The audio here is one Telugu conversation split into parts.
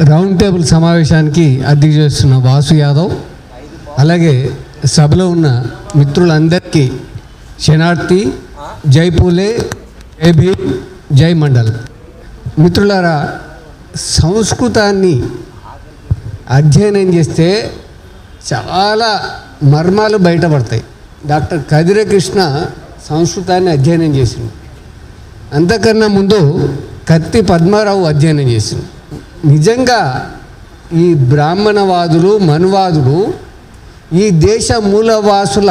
రౌండ్ టేబుల్ సమావేశానికి అధ్యక్షత చేస్తున్న వాసు యాదవ్, అలాగే సభలో ఉన్న మిత్రులందరికీ శనార్థి, జై పూలే, జై భీమ్, జై మండల్. మిత్రులారా, సంస్కృతాన్ని అధ్యయనం చేస్తే చాలా మర్మాలు బయటపడతాయి. డాక్టర్ కదిరే కృష్ణ సంస్కృతాన్ని అధ్యయనం చేసింది. అంతకన్నా ముందు కత్తి పద్మారావు అధ్యయనం చేసింది. నిజంగా ఈ బ్రాహ్మణవాదులు, మనువాదులు ఈ దేశ మూలవాసుల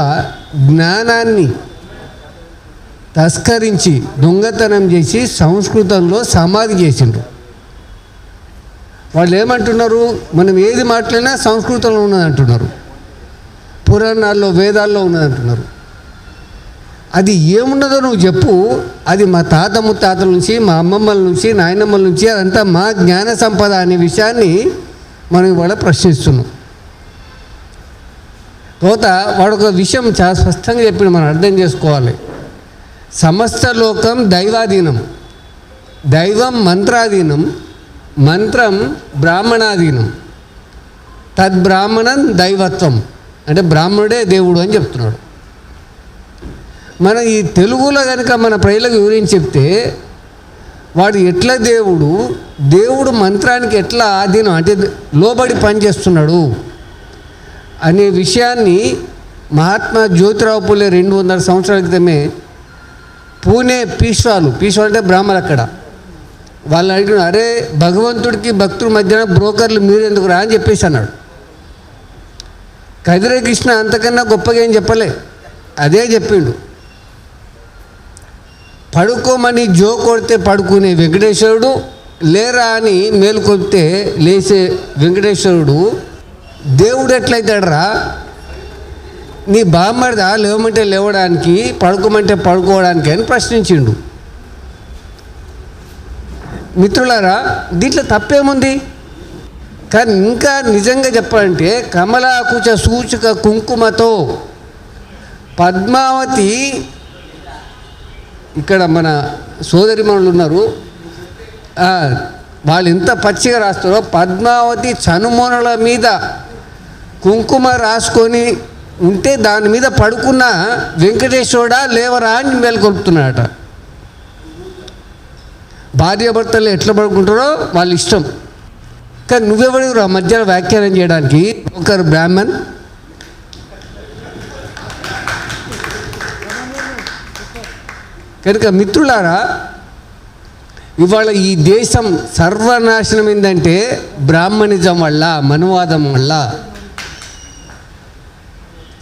జ్ఞానాన్ని తస్కరించి దొంగతనం చేసి సంస్కృతంలో సమాధి చేసిండ్రు. వాళ్ళు ఏమంటున్నారు? మనం ఏది మాట్లాడినా సంస్కృతంలో ఉన్నదంటున్నారు, పురాణాల్లో వేదాల్లో ఉన్నదంటున్నారు. అది ఏమున్నదో నువ్వు చెప్పు. అది మా తాత ముత్తాతల నుంచి, మా అమ్మమ్మల నుంచి, నాయనమ్మల నుంచి, అదంతా మా జ్ఞాన సంపద అనే విషయాన్ని మనం ఇవాళ ప్రశ్నిస్తున్నాం. తర్వాత వాడు ఒక విషయం చాలా స్పష్టంగా చెప్పి మనం అర్థం చేసుకోవాలి. సమస్త లోకం దైవాధీనం, దైవం మంత్రాధీనం, మంత్రం బ్రాహ్మణాధీనం, తద్బ్రాహ్మణం దైవత్వం, అంటే బ్రాహ్మణుడే దేవుడు అని చెప్తున్నాడు. మన ఈ తెలుగులో కనుక మన ప్రజలకు వివరించి చెప్తే వాడు ఎట్లా దేవుడు, దేవుడు మంత్రానికి ఎట్లా ఆధీనం అంటే లోబడి పనిచేస్తున్నాడు అనే విషయాన్ని మహాత్మా జ్యోతిరావు పూలే 200 సంవత్సరాల క్రితమే పూణే పీష్వాలు అంటే బ్రాహ్మణులు, అక్కడ వాళ్ళు అడిగిన, అరే భగవంతుడికి భక్తుల మధ్యన బ్రోకర్లు మీరు ఎందుకు రా అని చెప్పేసి అన్నాడు. కదిరే కృష్ణ అంతకన్నా గొప్పగా ఏం చెప్పలే, అదే చెప్పిండు. పడుకోమని జో కొడితే పడుకునే వెంకటేశ్వరుడు, లేరా అని మేలుకొడితే లేచే వెంకటేశ్వరుడు దేవుడు ఎట్లయితాడరా? నీ బామ్మడిదా లేవమంటే లేవడానికి, పడుకోమంటే పడుకోవడానికి అని ప్రశ్నించిండు. మిత్రులారా, దీంట్లో తప్పేముంది? కానీ ఇంకా నిజంగా చెప్పాలంటే కమలాకుచ సూచక కుంకుమతో పద్మావతి, ఇక్కడ మన సోదరిమణులు ఉన్నారు, వాళ్ళు ఎంత పచ్చిగా రాస్తారో, పద్మావతి చనుమొనల మీద కుంకుమ రాసుకొని ఉంటే దాని మీద పడుకున్న వెంకటేశ్వరుడా లేవరా అని మేలుకొల్పుతున్నాడట. భార్యాభర్తలు ఎట్లా పడుకుంటారో వాళ్ళ ఇష్టం. కానీ నువ్వెవడు మధ్యలో వ్యాఖ్యానం చేయడానికి? ఒకరు బ్రాహ్మణ్. కనుక మిత్రులారా, ఇవాళ ఈ దేశం సర్వనాశనం ఏంటంటే బ్రాహ్మణిజం వల్ల, మనువాదం వల్ల.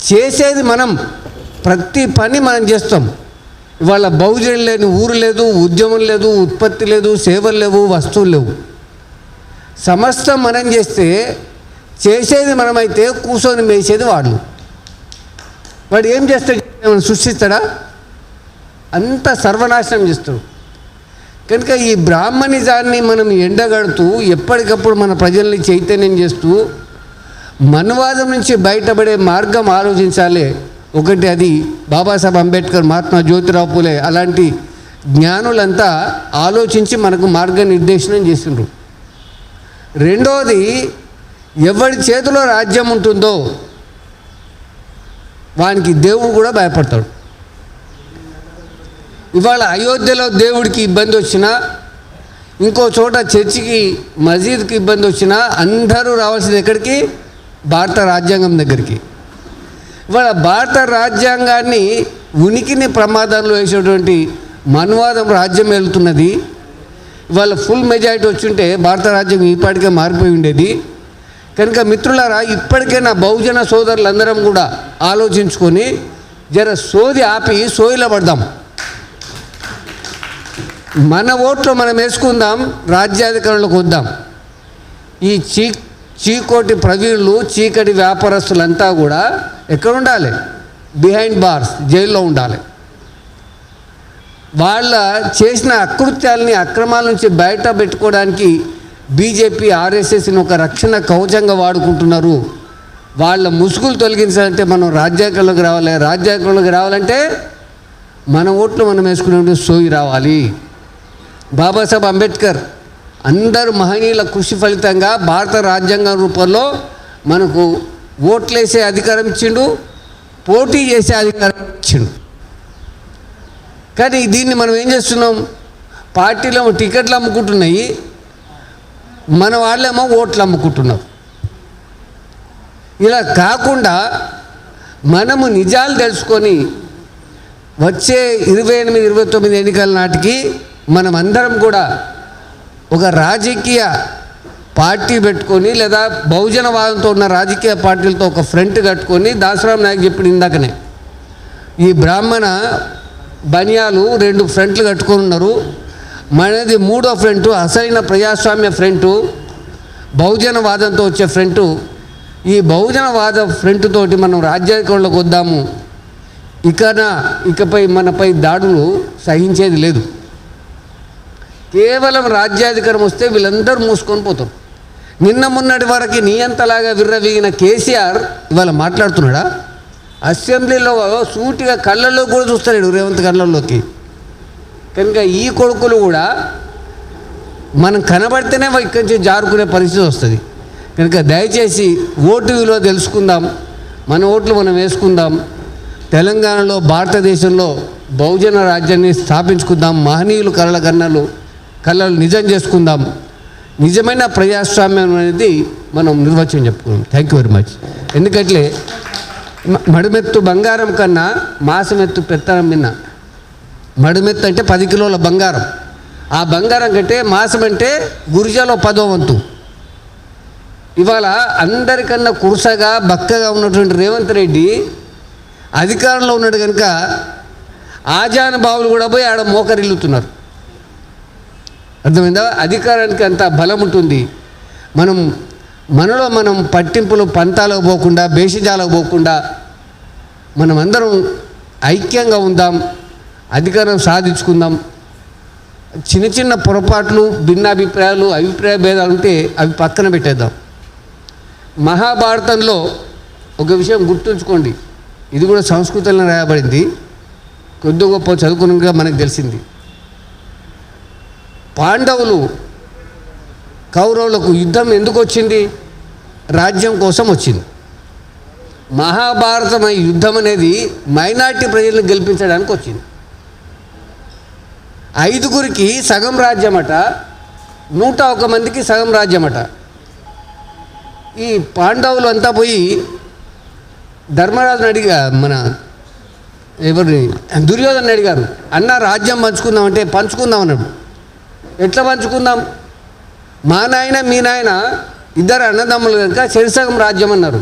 చేసేది మనం, ప్రతి పని మనం చేస్తాం. ఇవాళ బహుజనం లేని ఊరు లేదు, ఉద్యమం లేదు, ఉత్పత్తి లేదు, సేవలు లేవు, వస్తువులు లేవు. సమస్తం మనం చేస్తే, చేసేది మనమైతే కూర్చొని మేసేది వాడు. వాడు ఏం చేస్తాడు? ఏమైనా సృష్టిస్తాడా? అంత సర్వనాశనం చేస్తాడు. కనుక ఈ బ్రాహ్మణిజాన్ని మనం ఎండగడుతూ ఎప్పటికప్పుడు మన ప్రజల్ని చైతన్యం చేస్తూ మనువాదం నుంచి బయటపడే మార్గం ఆలోచించాలి. ఒకటి అది బాబాసాహెబ్ అంబేద్కర్, మహాత్మా జ్యోతిరావు పూలే అలాంటి జ్ఞానులంతా ఆలోచించి మనకు మార్గనిర్దేశనం చేసిండ్రు. రెండోది, ఎవరి చేతిలో రాజ్యం ఉంటుందో వానికి దేవుడు కూడా భయపడతాడు. ఇవాళ అయోధ్యలో దేవుడికి ఇబ్బంది వచ్చినా, ఇంకో చోట చర్చికి, మసీద్కి ఇబ్బంది వచ్చినా అందరూ రావాల్సింది ఎక్కడికి? భారత రాజ్యాంగం దగ్గరికి. ఇవాళ భారత రాజ్యాంగాన్ని ఉనికిని ప్రమాదంలో వేసేటువంటి మనువాదం రాజ్యం వెళ్తున్నది. ఇవాళ ఫుల్ మెజారిటీ వచ్చుంటే భారత రాజ్యాంగం ఇప్పటికే మారిపోయి ఉండేది. కనుక మిత్రులారా, ఇప్పటికైనా బహుజన సోదరులందరం కూడా ఆలోచించుకొని జర సోది ఆపి సోయిలో పడదాం. మన ఓట్లు మనం వేసుకుందాం, రాజ్యాధికారంలోకి వద్దాం. ఈ చీకోటి ప్రవీణులు, చీకటి వ్యాపారస్తులంతా కూడా ఎక్కడ ఉండాలి? బిహైండ్ బార్స్, జైల్లో ఉండాలి. వాళ్ళ చేసిన అకృత్యాలని, అక్రమాల నుంచి బయట పెట్టుకోవడానికి బీజేపీ, ఆర్ఎస్ఎస్ని ఒక రక్షణ కవచంగా వాడుకుంటున్నారు. వాళ్ళ ముసుగులు తొలగించాలంటే మనం రాజ్యాంగంలోకి రావాలి. రాజ్యాంగంలోకి రావాలంటే మన ఓట్లు మనం వేసుకునే సోయి రావాలి. బాబాసాహెబ్ అంబేద్కర్ అందరు మహనీయుల కృషి ఫలితంగా భారత రాజ్యాంగం రూపంలో మనకు ఓట్లేసే అధికారం ఇచ్చిండు, పోటీ చేసే అధికారం ఇచ్చిండు. కానీ దీన్ని మనం ఏం చేస్తున్నాం? పార్టీలో టికెట్లు అమ్ముకుంటున్నాయి, మన వాళ్ళేమో ఓట్లు అమ్ముకుంటున్నారు. ఇలా కాకుండా మనము నిజాలు తెలుసుకొని వచ్చే 28, 29 ఎన్నికల నాటికి మనం అందరం కూడా ఒక రాజకీయ పార్టీ పెట్టుకొని లేదా బహుజనవాదంతో ఉన్న రాజకీయ పార్టీలతో ఒక ఫ్రంట్ కట్టుకొని, దాసరాం నాయక్ చెప్పిన ఇందాకనే ఈ బ్రాహ్మణ బనియాలు 2 ఫ్రంట్లు కట్టుకొని ఉన్నారు. మనది 3వ ఫ్రంట్, అసలైన ప్రజాస్వామ్య ఫ్రంట్, బహుజనవాదంతో వచ్చే ఫ్రంట్. ఈ బహుజనవాద ఫ్రంట్ తోటి మనం రాజ్యాధికారంలోకి వద్దాము. ఇకపై మనపై దాడులు సహించేది లేదు. కేవలం రాజ్యాధికారం వస్తే వీళ్ళందరూ మూసుకొని పోతారు. నిన్న మొన్నటి వరకు నియంతలాగా విర్రవీగిన కేసీఆర్ ఇవాళ మాట్లాడుతున్నాడా? అసెంబ్లీలో సూటిగా కళ్ళల్లో కూడా చూస్తాడు రేవంత్ కళ్ళల్లోకి. కనుక ఈ కొడుకులు కూడా మనం కనబడితేనే ఇక్కడి నుంచి జారుకునే పరిస్థితి వస్తుంది. కనుక దయచేసి ఓటు విలువ తెలుసుకుందాం, మన ఓట్లు మనం వేసుకుందాం. తెలంగాణలో భారతదేశంలో బహుజన రాజ్యాన్ని స్థాపించుకుందాం. మహనీయులు కళలు నిజం చేసుకుందాం. నిజమైన ప్రజాస్వామ్యం అనేది మనం నిర్వచనం చెప్పుకున్నాం. Thank you very much. ఎందుకంటే మడిమెత్తు బంగారం కన్నా మాసమెత్తు పెత్తనం మిన్న. మడిమెత్తు అంటే 10 కిలోల బంగారం. ఆ బంగారం కంటే మాసం అంటే గురిజాలో 10వ వంతు. ఇవాళ అందరికన్నా కురుసగా బక్కగా ఉన్నటువంటి రేవంత్ రెడ్డి అధికారంలో ఉన్నాడు కనుక ఆజానుభావులు కూడా పోయి ఆడ మోకరిల్లుతున్నారు. అర్థమైందా? అధికారానికి అంత బలం ఉంటుంది. మనలో మనం పట్టింపులు పంతాలకు పోకుండా, భేషజాలకు పోకుండా మనం అందరం ఐక్యంగా ఉందాం, అధికారం సాధించుకుందాం. చిన్న చిన్న పొరపాట్లు, భిన్నాభిప్రాయాలు, అభిప్రాయ భేదాలు ఉంటే అవి పక్కన పెట్టేద్దాం. మహాభారతంలో ఒక విషయం గుర్తుంచుకోండి, ఇది కూడా సంస్కృతంలో రాయబడింది, కొద్ది గొప్ప చదువుకున్నగా మనకు తెలిసింది. పాండవులు కౌరవులకు యుద్ధం ఎందుకు వచ్చింది? రాజ్యం కోసం వచ్చింది. మహాభారతం యుద్ధం అనేది మైనార్టీ ప్రజలను గెలిపించడానికి వచ్చింది. 5గురికి సగం రాజ్యమట, 101 మందికి సగం రాజ్యమట. ఈ పాండవులు అంతా పోయి ధర్మరాజుని దుర్యోధను అడిగారు, అన్న రాజ్యం పంచుకుందామంటే పంచుకుందాం అన్నాడు. ఎట్లా పంచుకుందాం? మా నాయన మీ నాయన ఇద్దరు అన్నదమ్ములు కనుక చెరిసగం రాజ్యం అన్నారు.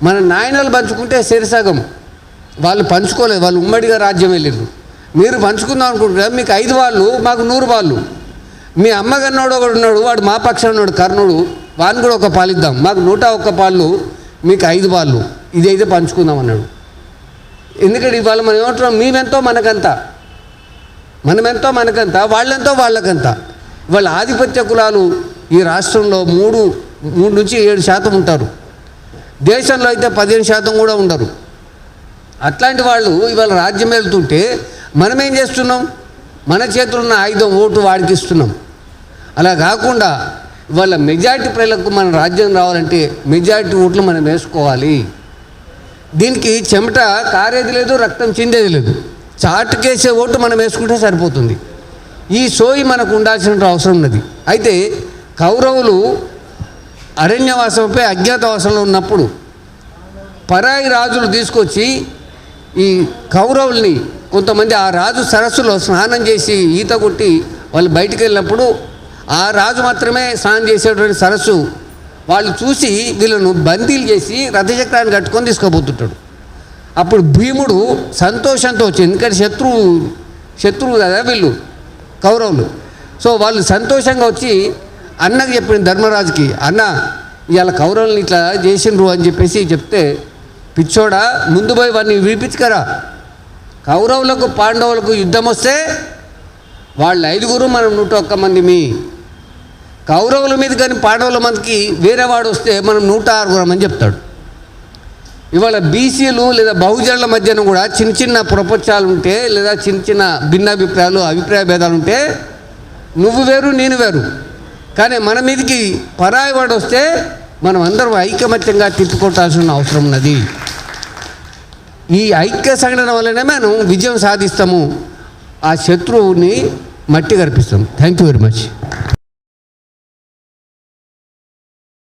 మన నాయనలు పంచుకుంటే చెరిసగం, వాళ్ళు పంచుకోలేదు, వాళ్ళు ఉమ్మడిగా రాజ్యం వెళ్ళారు. మీరు పంచుకుందాం అనుకుంటున్నారు, మీకు 5 వాళ్ళు, మాకు 100 వాళ్ళు. మీ అమ్మగన్నోడు ఒకడు ఉన్నాడు, వాడు మా పక్షం ఉన్నాడు కర్ణుడు, వాడిని కూడా ఒక పాలిద్దాం, మాకు 101 పాళ్ళు, మీకు 5 వాళ్ళు, ఇదైతే పంచుకుందాం అన్నాడు. ఎందుకంటే ఇవాళ మనం ఏమంటున్నాం, మేమెంతో మనకంతా, మనమెంతో మనకంతా, వాళ్ళెంతో వాళ్ళకంతా. ఇవాళ ఆధిపత్య కులాలు ఈ రాష్ట్రంలో 3 నుంచి 7% ఉంటారు. దేశంలో అయితే 15% కూడా ఉండరు. అట్లాంటి వాళ్ళు ఇవాళ రాజ్యం వెళ్తుంటే మనం ఏం చేస్తున్నాం? మన చేతుల్లో ఉన్న ఆయుధం ఓటు వాడికి ఇస్తున్నాం. అలా కాకుండా ఇవాళ మెజారిటీ ప్రజలకు మన రాజ్యం రావాలంటే మెజారిటీ ఓట్లు మనం వేసుకోవాలి. దీనికి చెమట కారేది లేదు, రక్తం చిందేది లేదు. చాటుకేసే ఓటు మనం వేసుకుంటే సరిపోతుంది. ఈ సోయి మనకు ఉండాల్సిన అవసరం ఉన్నది. అయితే కౌరవులు అరణ్యవాసంపై అజ్ఞాతవాసంలో ఉన్నప్పుడు పరాయి రాజులు తీసుకొచ్చి ఈ కౌరవుల్ని కొంతమంది ఆ రాజు సరస్సులో స్నానం చేసి ఈత కొట్టి వాళ్ళు బయటికి వెళ్ళినప్పుడు ఆ రాజు మాత్రమే స్నానం చేసేటువంటి సరస్సు వాళ్ళు చూసి వీళ్ళను బందీలు చేసి రథచక్రాన్ని కట్టుకొని తీసుకుపోతుంటాడు. అప్పుడు భీముడు సంతోషంతో వచ్చి, ఎందుకంటే శత్రువు కదా వీళ్ళు కౌరవులు, సో వాళ్ళు సంతోషంగా వచ్చి అన్నకు చెప్పిన ధర్మరాజుకి, అన్న ఇవాళ కౌరవుల్ని ఇట్లా చేసిండ్రు అని చెప్పేసి చెప్తే, పిచ్చోడా ముందు పోయి వాడిని విడిపించుకరా, కౌరవులకు పాండవులకు యుద్ధం వస్తే వాళ్ళు 5గురు, మనం 101 మంది. కౌరవుల మీద కానీ పాండవుల మందికి వేరే వాడు వస్తే మనం 106 అని చెప్తాడు. ఇవాళ బీసీలు లేదా బహుజనుల మధ్యన కూడా చిన్న చిన్న ప్రపంచాలు ఉంటే, లేదా చిన్న చిన్న భిన్నాభిప్రాయాలు, అభిప్రాయ భేదాలు ఉంటే, నువ్వు వేరు నేను వేరు, కానీ మన మీదకి పరాయి వాడు వస్తే మనం అందరం ఐకమత్యంగా తిప్పుకొట్టాల్సిన అవసరం ఉన్నది. ఈ ఐక్య సంఘటన వల్లనే మనం విజయం సాధిస్తాము, ఆ శత్రువుని మట్టి కనిపిస్తాం. Thank you very much.